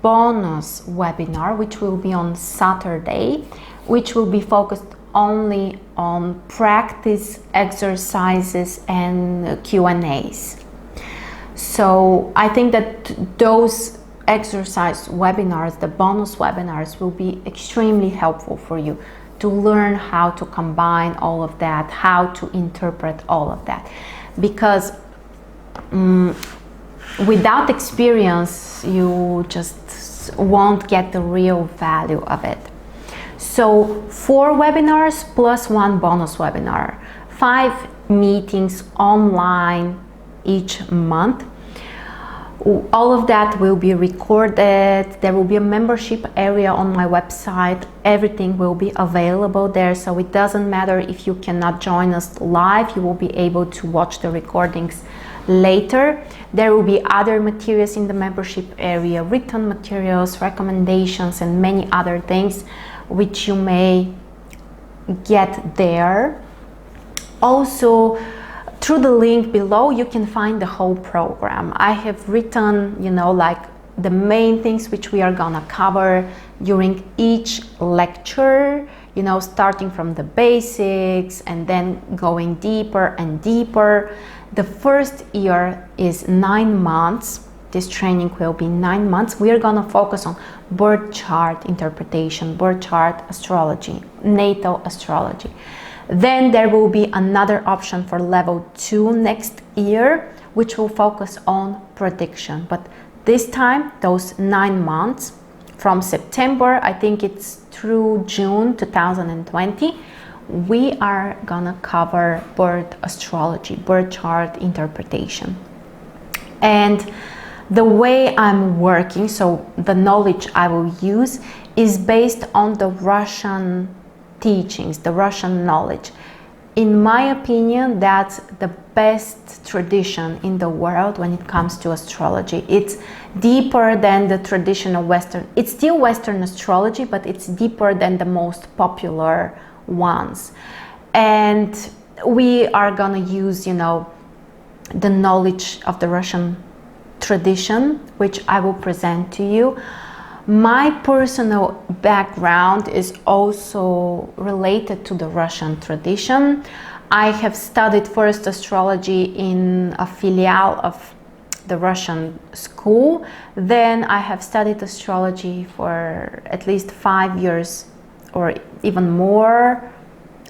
bonus webinar, which will be on Saturday, which will be focused only on practice exercises and Q&As. So I think that those exercise webinars, the bonus webinars, will be extremely helpful for you to learn how to combine all of that, how to interpret all of that. Because without experience, you just won't get the real value of it. So 4 webinars plus 1 bonus webinar, 5 meetings online each month. All of that will be recorded. There will be a membership area on my website. Everything will be available there, so it doesn't matter if you cannot join us live. You will be able to watch the recordings later. There will be other materials in the membership area, written materials, recommendations, and many other things which you may get there. Also, through the link below, you can find the whole program. I have written, you know, like the main things which we are gonna cover during each lecture, you know, starting from the basics and then going deeper and deeper. The first year is 9 months. This training will be 9 months. We are gonna focus on birth chart interpretation, birth chart astrology, natal astrology. Then there will be another option for level 2 next year, which will focus on prediction. But this time, those 9 months, from September, I think it's through June 2020, we are gonna cover birth astrology, birth chart interpretation. And the way I'm working, so the knowledge I will use, is based on the Russian teachings, the Russian knowledge. In my opinion, that's the best tradition in the world when it comes to astrology. It's deeper than the traditional Western. It's still Western astrology, but it's deeper than the most popular ones. And we are gonna use, you know, the knowledge of the Russian tradition, which I will present to you. My personal background is also related to the Russian tradition. I have studied first astrology in a filiale of the Russian school. Then I have studied astrology for at least 5 years or even more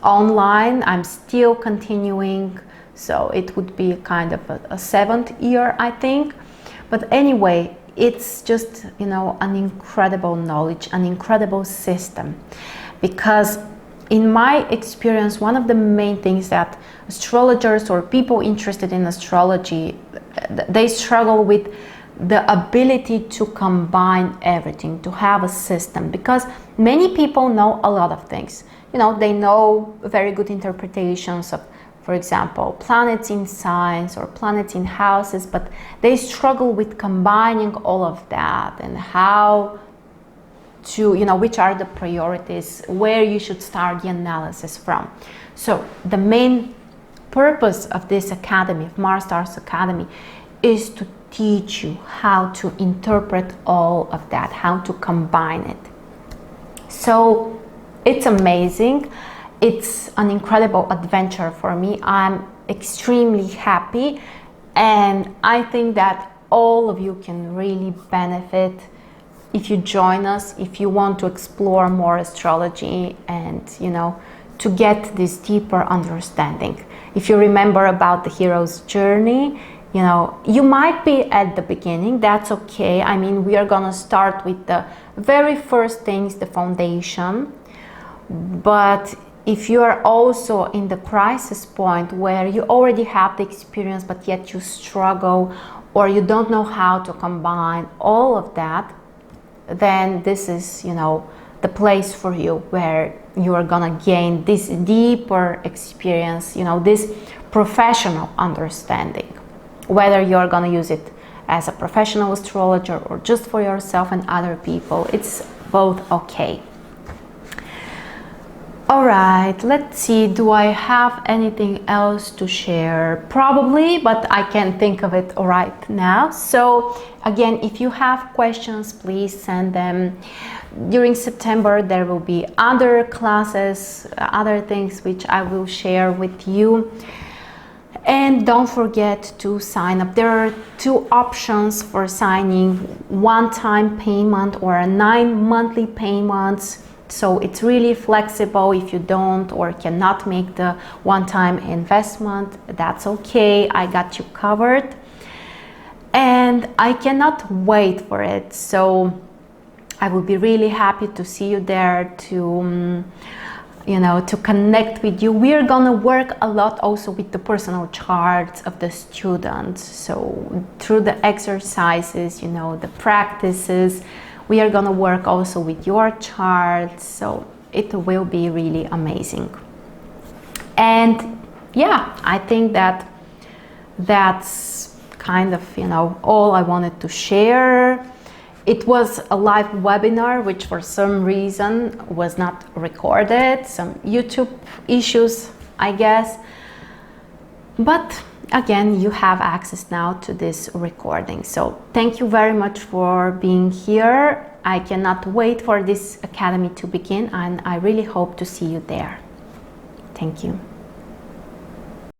online. I'm still continuing, so it would be kind of a 7th year, I think. But anyway, it's just, you know, an incredible knowledge, an incredible system, because in my experience, one of the main things that astrologers or people interested in astrology, they struggle with the ability to combine everything, to have a system, because many people know a lot of things. You know, they know very good interpretations of, for example, planets in signs or planets in houses, but they struggle with combining all of that and how to, you know, which are the priorities, where you should start the analysis from. So the main purpose of this academy, of MarStars Academy, is to teach you how to interpret all of that, how to combine it. So it's amazing. It's an incredible adventure for me. I'm extremely happy, and I think that all of you can really benefit if you join us, if you want to explore more astrology and, you know, to get this deeper understanding. If you remember about the hero's journey, you know, you might be at the beginning, that's okay. I mean, we are gonna start with the very first things, the foundation. But if you are also in the crisis point where you already have the experience, but yet you struggle or you don't know how to combine all of that, then this is, you know, the place for you, where you are gonna gain this deeper experience, you know, this professional understanding, whether you're gonna use it as a professional astrologer or just for yourself and other people. It's both okay. All right, let's see, do I have anything else to share? Probably, but I can't think of it right now. So again, if you have questions, please send them. During September, there will be other classes, other things which I will share with you. And don't forget to sign up. There are 2 options for signing: one-time payment or a 9 monthly payments. So it's really flexible. If you don't or cannot make the one-time investment, that's okay. I got you covered. And I cannot wait for it. So I will be really happy to see you there, to you know, to connect with you. We're gonna work a lot also with the personal charts of the students. So through the exercises, you know, the practices, we are gonna work also with your charts. So it will be really amazing. And yeah, I think that that's kind of, you know, all I wanted to share. It was a live webinar, which for some reason was not recorded, some YouTube issues, I guess. But again, you have access now to this recording. So thank you very much for being here. I cannot wait for this academy to begin, and I really hope to see you there. Thank you.